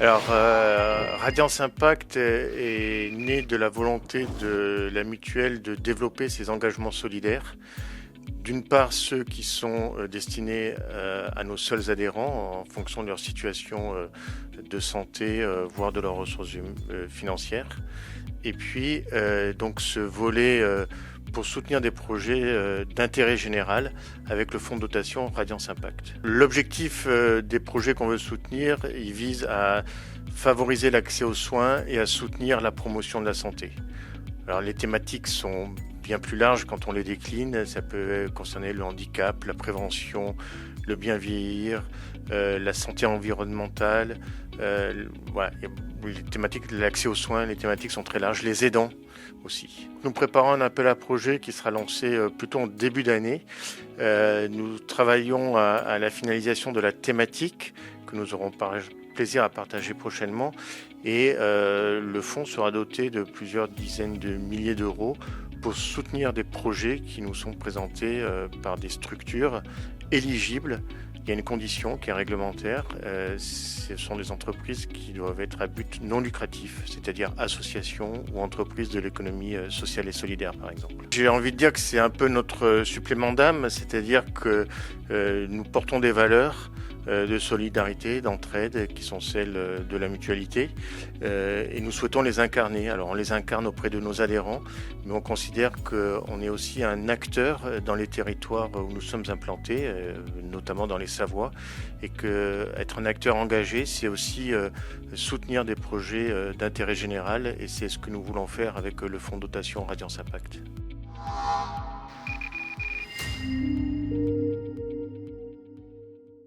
Alors, Radiance Impact est né de la volonté de la mutuelle de développer ses engagements solidaires. D'une part, ceux qui sont destinés à nos seuls adhérents en fonction de leur situation de santé, voire de leurs ressources financières. Et puis, donc ce volet pour soutenir des projets d'intérêt général avec le fonds de dotation Radiance Impact. L'objectif des projets qu'on veut soutenir, il vise à favoriser l'accès aux soins et à soutenir la promotion de la santé. Alors les thématiques sont bien plus larges quand on les décline. Ça peut concerner le handicap, la prévention, le bien vieillir, la santé environnementale. Voilà. Les thématiques de l'accès aux soins, les thématiques sont très larges. Les aidants aussi. Nous préparons un appel à projet qui sera lancé plutôt en début d'année. Nous travaillons à la finalisation de la thématique que nous aurons plaisir à partager prochainement. Et le fonds sera doté de plusieurs dizaines de milliers d'euros pour soutenir des projets qui nous sont présentés par des structures éligibles. Il y a une condition qui est réglementaire, ce sont des entreprises qui doivent être à but non lucratif, c'est-à-dire associations ou entreprises de l'économie sociale et solidaire par exemple. J'ai envie de dire que c'est un peu notre supplément d'âme, c'est-à-dire que nous portons des valeurs de solidarité, d'entraide, qui sont celles de la mutualité, et nous souhaitons les incarner. Alors on les incarne auprès de nos adhérents, mais on considère qu'on est aussi un acteur dans les territoires où nous sommes implantés, notamment dans les Savoies, et que être un acteur engagé, c'est aussi soutenir des projets d'intérêt général, et c'est ce que nous voulons faire avec le fonds de dotation Radiance Impact.